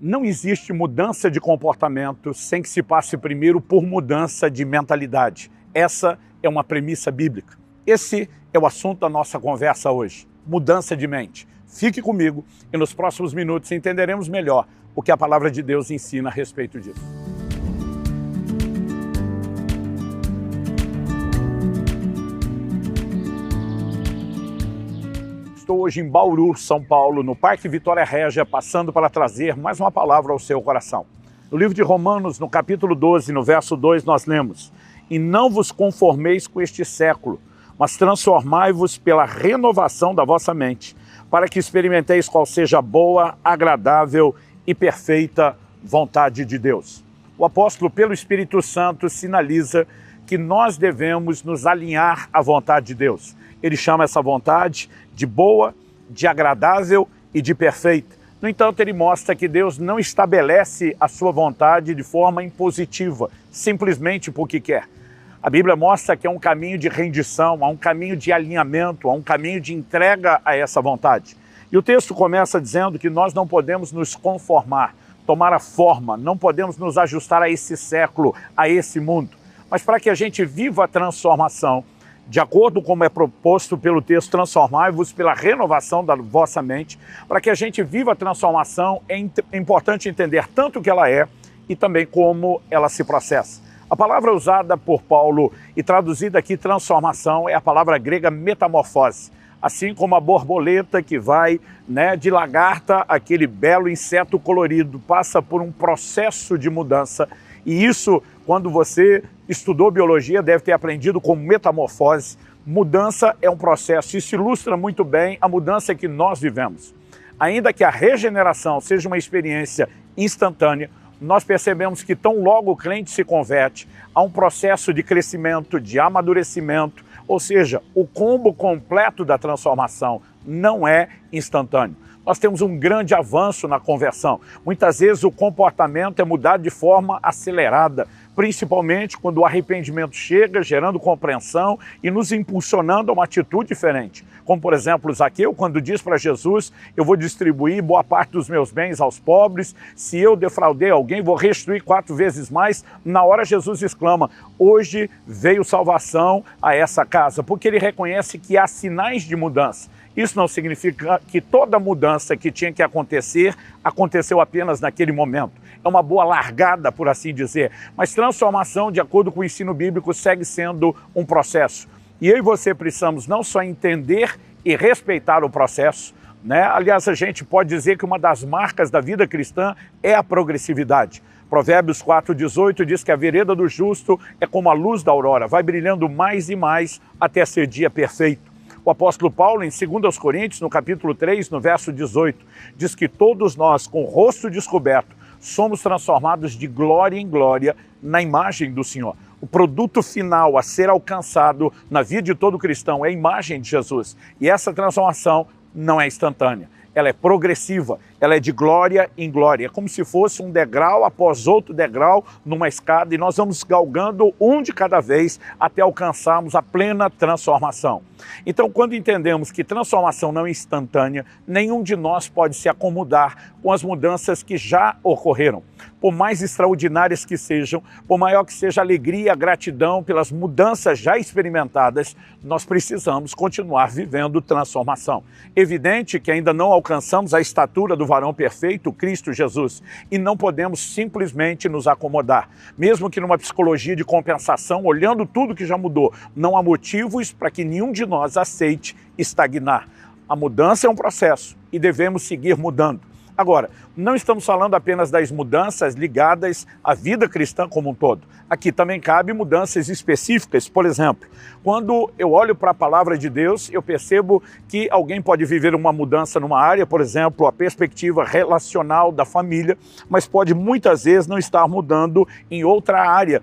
Não existe mudança de comportamento sem que se passe primeiro por mudança de mentalidade. Essa é uma premissa bíblica. Esse é o assunto da nossa conversa hoje, mudança de mente. Fique comigo e nos próximos minutos entenderemos melhor o que a palavra de Deus ensina a respeito disso. Estou hoje em Bauru, São Paulo, no Parque Vitória Régia, passando para trazer mais uma palavra ao seu coração. No livro de Romanos, no capítulo 12, no verso 2, nós lemos: "E não vos conformeis com este século, mas transformai-vos pela renovação da vossa mente, para que experimenteis qual seja a boa, agradável e perfeita vontade de Deus." O apóstolo, pelo Espírito Santo, sinaliza que nós devemos nos alinhar à vontade de Deus. Ele chama essa vontade de boa, de agradável e de perfeita. No entanto, ele mostra que Deus não estabelece a sua vontade de forma impositiva, simplesmente porque quer. A Bíblia mostra que é um caminho de rendição, há um caminho de alinhamento, há um caminho de entrega a essa vontade. E o texto começa dizendo que nós não podemos nos conformar, tomar a forma, não podemos nos ajustar a esse século, a esse mundo. Mas para que a gente viva a transformação, de acordo com como é proposto pelo texto, transformai-vos pela renovação da vossa mente, para que a gente viva a transformação, é importante entender tanto o que ela é e também como ela se processa. A palavra usada por Paulo e traduzida aqui transformação é a palavra grega metamorfose. Assim como a borboleta que vai de lagarta, aquele belo inseto colorido, passa por um processo de mudança. E isso, quando você estudou biologia, deve ter aprendido como metamorfose. Mudança é um processo. Isso ilustra muito bem a mudança que nós vivemos. Ainda que a regeneração seja uma experiência instantânea, nós percebemos que tão logo o crente se converte, há um processo de crescimento, de amadurecimento, ou seja, o combo completo da transformação não é instantâneo. Nós temos um grande avanço na conversão. Muitas vezes o comportamento é mudado de forma acelerada, principalmente quando o arrependimento chega, gerando compreensão e nos impulsionando a uma atitude diferente. Como, por exemplo, Zaqueu, quando diz para Jesus: "Eu vou distribuir boa parte dos meus bens aos pobres, se eu defraudei alguém, vou restituir 4 vezes mais." Na hora Jesus exclama: "Hoje veio salvação a essa casa", porque ele reconhece que há sinais de mudança. Isso não significa que toda mudança que tinha que acontecer, aconteceu apenas naquele momento. É uma boa largada, por assim dizer. Mas transformação, de acordo com o ensino bíblico, segue sendo um processo. E eu e você precisamos não só entender e respeitar o processo, Aliás, a gente pode dizer que uma das marcas da vida cristã é a progressividade. Provérbios 4,18 diz que a vereda do justo é como a luz da aurora, vai brilhando mais e mais até ser dia perfeito. O apóstolo Paulo, em 2 Coríntios, no capítulo 3, no verso 18, diz que todos nós, com o rosto descoberto, somos transformados de glória em glória na imagem do Senhor. O produto final a ser alcançado na vida de todo cristão é a imagem de Jesus. E essa transformação não é instantânea. Ela é progressiva, ela é de glória em glória. É como se fosse um degrau após outro degrau numa escada, e nós vamos galgando um de cada vez até alcançarmos a plena transformação. Então, quando entendemos que transformação não é instantânea, nenhum de nós pode se acomodar com as mudanças que já ocorreram. Por mais extraordinárias que sejam, por maior que seja a alegria e a gratidão pelas mudanças já experimentadas, nós precisamos continuar vivendo transformação. Evidente que ainda não alcançamos a estatura do varão perfeito, Cristo Jesus, e não podemos simplesmente nos acomodar. Mesmo que numa psicologia de compensação, olhando tudo que já mudou, não há motivos para que nenhum de nós aceite estagnar. A mudança é um processo e devemos seguir mudando. Agora, não estamos falando apenas das mudanças ligadas à vida cristã como um todo. Aqui também cabe mudanças específicas. Por exemplo, quando eu olho para a palavra de Deus, eu percebo que alguém pode viver uma mudança numa área, por exemplo, a perspectiva relacional da família, mas pode muitas vezes não estar mudando em outra área,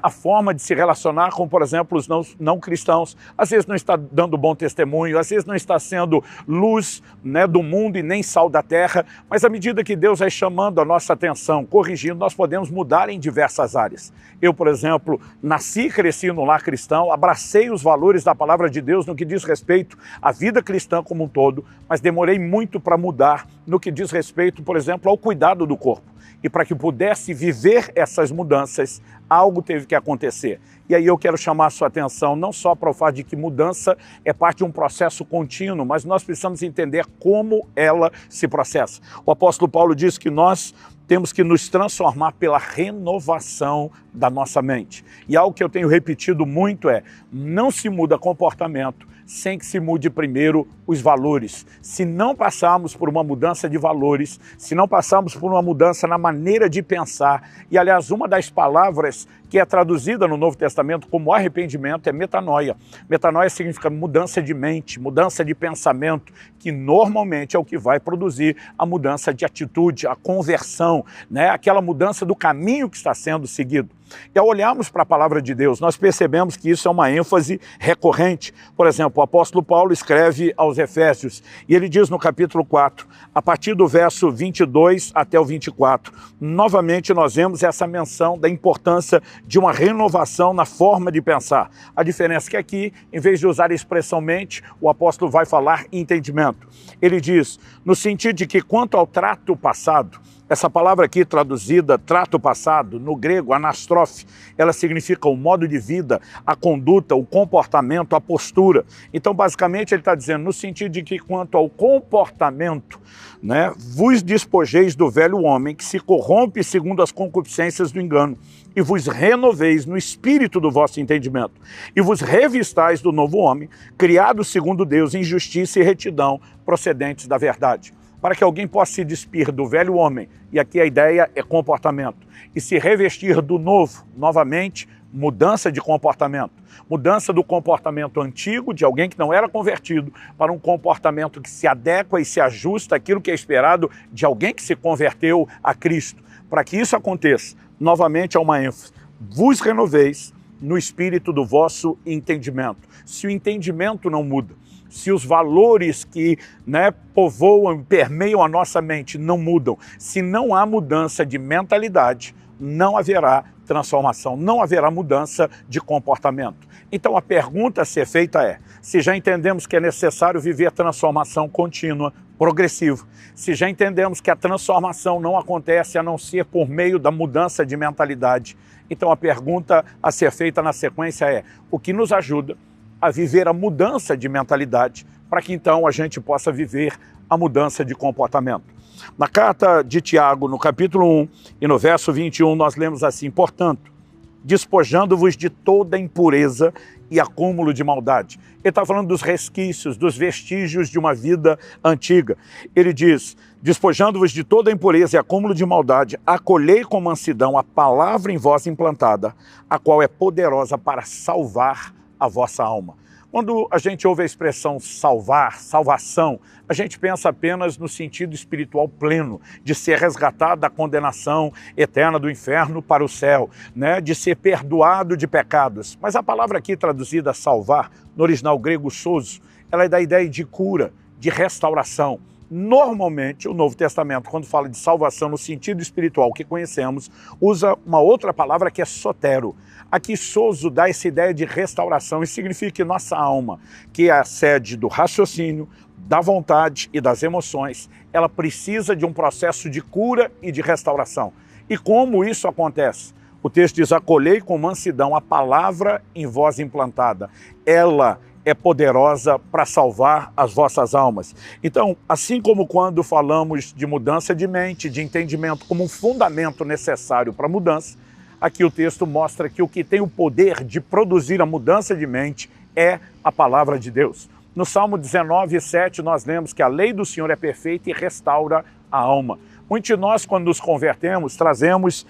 A forma de se relacionar com, por exemplo, os não cristãos. Às vezes não está dando bom testemunho, às vezes não está sendo luz, do mundo e nem sal da terra, mas Mas à medida que Deus vai chamando a nossa atenção, corrigindo, nós podemos mudar em diversas áreas. Eu, por exemplo, nasci e cresci no lar cristão, abracei os valores da palavra de Deus no que diz respeito à vida cristã como um todo, mas demorei muito para mudar no que diz respeito, por exemplo, ao cuidado do corpo. E para que pudesse viver essas mudanças, algo teve que acontecer. E aí eu quero chamar a sua atenção não só para o fato de que mudança é parte de um processo contínuo, mas nós precisamos entender como ela se processa. O apóstolo Paulo diz que nós temos que nos transformar pela renovação da nossa mente. E algo que eu tenho repetido muito é, não se muda comportamento sem que se mude primeiro os valores. Se não passarmos por uma mudança de valores, se não passarmos por uma mudança na maneira de pensar, e aliás, uma das palavras que é traduzida no Novo Testamento como arrependimento é metanoia. Metanoia significa mudança de mente, mudança de pensamento, que normalmente é o que vai produzir a mudança de atitude, a conversão, né? Aquela mudança do caminho que está sendo seguido. E ao olharmos para a palavra de Deus, nós percebemos que isso é uma ênfase recorrente. Por exemplo, o apóstolo Paulo escreve aos Efésios, e ele diz no capítulo 4, a partir do verso 22 até o 24, novamente nós vemos essa menção da importância de uma renovação na forma de pensar. A diferença é que aqui, em vez de usar a expressão mente, o apóstolo vai falar entendimento. Ele diz, no sentido de que quanto ao trato passado, essa palavra aqui traduzida, trato passado, no grego, anastrofe, ela significa o modo de vida, a conduta, o comportamento, a postura. Então, basicamente, ele está dizendo, no sentido de que quanto ao comportamento, né, vos despojeis do velho homem que se corrompe segundo as concupiscências do engano, e vos renoveis no espírito do vosso entendimento, e vos revistais do novo homem, criado segundo Deus em justiça e retidão, procedentes da verdade. Para que alguém possa se despir do velho homem, e aqui a ideia é comportamento, e se revestir do novo, novamente, mudança de comportamento. Mudança do comportamento antigo, de alguém que não era convertido, para um comportamento que se adequa e se ajusta àquilo que é esperado de alguém que se converteu a Cristo. Para que isso aconteça, novamente há uma ênfase. Vos renoveis no espírito do vosso entendimento. Se o entendimento não muda, se os valores que povoam, permeiam a nossa mente não mudam, se não há mudança de mentalidade, não haverá transformação, não haverá mudança de comportamento. Então a pergunta a ser feita é, se já entendemos que é necessário viver transformação contínua, progressiva, se já entendemos que a transformação não acontece a não ser por meio da mudança de mentalidade, então a pergunta a ser feita na sequência é, o que nos ajuda a viver a mudança de mentalidade, para que então a gente possa viver a mudança de comportamento. Na carta de Tiago, no capítulo 1 e no verso 21, nós lemos assim, portanto, despojando-vos de toda impureza e acúmulo de maldade. Ele está falando dos resquícios, dos vestígios de uma vida antiga. Ele diz, despojando-vos de toda impureza e acúmulo de maldade, acolhei com mansidão a palavra em vós implantada, a qual é poderosa para salvar a vossa alma. Quando a gente ouve a expressão salvar, salvação, a gente pensa apenas no sentido espiritual pleno, de ser resgatado da condenação eterna do inferno para o céu, de ser perdoado de pecados. Mas a palavra aqui traduzida salvar, no original grego sozo, ela é da ideia de cura, de restauração. Normalmente, o Novo Testamento, quando fala de salvação no sentido espiritual que conhecemos, usa uma outra palavra que é sotero. Aqui, sozo dá essa ideia de restauração e significa que nossa alma, que é a sede do raciocínio, da vontade e das emoções, ela precisa de um processo de cura e de restauração. E como isso acontece? O texto diz, acolhei com mansidão a palavra em vós implantada. Ela é poderosa para salvar as vossas almas. Então, assim como quando falamos de mudança de mente, de entendimento como um fundamento necessário para a mudança, aqui o texto mostra que o que tem o poder de produzir a mudança de mente é a palavra de Deus. No Salmo 19:7 nós lemos que a lei do Senhor é perfeita e restaura a alma. Muitos de nós, quando nos convertemos, trazemos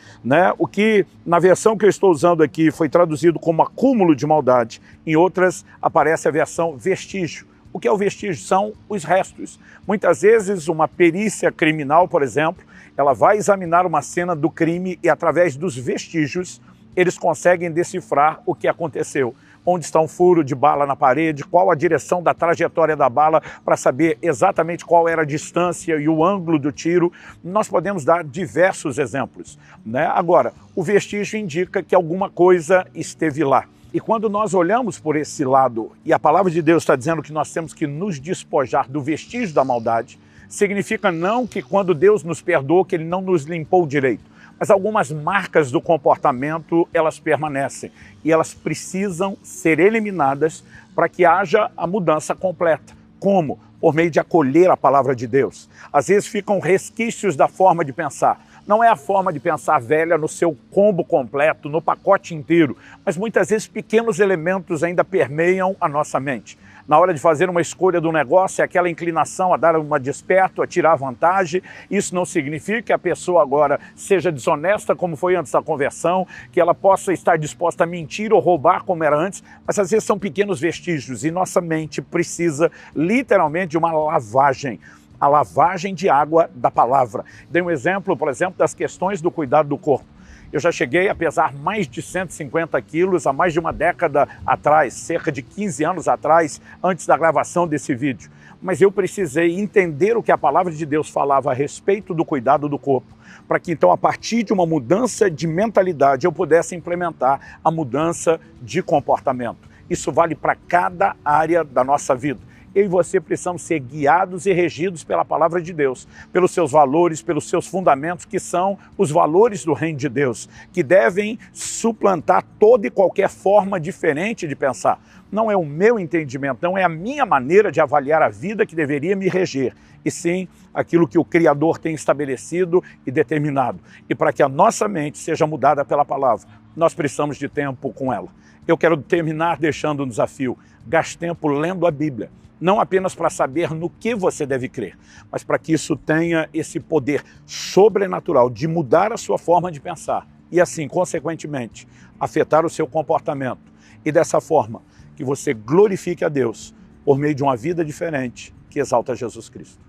o que, na versão que eu estou usando aqui, foi traduzido como acúmulo de maldade. Em outras, aparece a versão vestígio. O que é o vestígio? São os restos. Muitas vezes, uma perícia criminal, por exemplo, ela vai examinar uma cena do crime e, através dos vestígios, eles conseguem decifrar o que aconteceu. onde está um furo de bala na parede, qual a direção da trajetória da bala para saber exatamente qual era a distância e o ângulo do tiro. Nós podemos dar diversos exemplos, né? Agora, o vestígio indica que alguma coisa esteve lá. E quando nós olhamos por esse lado, e a palavra de Deus está dizendo que nós temos que nos despojar do vestígio da maldade, significa não que quando Deus nos perdoou, que Ele não nos limpou direito, mas algumas marcas do comportamento, elas permanecem e elas precisam ser eliminadas para que haja a mudança completa. Como? Por meio de acolher a palavra de Deus. Às vezes ficam resquícios da forma de pensar. Não é a forma de pensar velha no seu combo completo, no pacote inteiro, mas muitas vezes pequenos elementos ainda permeiam a nossa mente. Na hora de fazer uma escolha do negócio, é aquela inclinação a dar uma desperto, a tirar vantagem. Isso não significa que a pessoa agora seja desonesta, como foi antes da conversão, que ela possa estar disposta a mentir ou roubar como era antes, mas às vezes são pequenos vestígios e nossa mente precisa literalmente de uma lavagem. A lavagem de água da palavra. Dei um exemplo, por exemplo, das questões do cuidado do corpo. Eu já cheguei a pesar mais de 150 quilos há mais de uma década atrás, cerca de 15 anos atrás, antes da gravação desse vídeo. Mas eu precisei entender o que a palavra de Deus falava a respeito do cuidado do corpo, para que então, a partir de uma mudança de mentalidade, eu pudesse implementar a mudança de comportamento. Isso vale para cada área da nossa vida. Eu e você precisamos ser guiados e regidos pela palavra de Deus, pelos seus valores, pelos seus fundamentos, que são os valores do reino de Deus, que devem suplantar toda e qualquer forma diferente de pensar. Não é o meu entendimento, não é a minha maneira de avaliar a vida que deveria me reger, e sim aquilo que o Criador tem estabelecido e determinado. E para que a nossa mente seja mudada pela palavra, nós precisamos de tempo com ela. Eu quero terminar deixando um desafio. Gaste tempo lendo a Bíblia. Não apenas para saber no que você deve crer, mas para que isso tenha esse poder sobrenatural de mudar a sua forma de pensar e assim, consequentemente, afetar o seu comportamento. E dessa forma, que você glorifique a Deus por meio de uma vida diferente que exalta Jesus Cristo.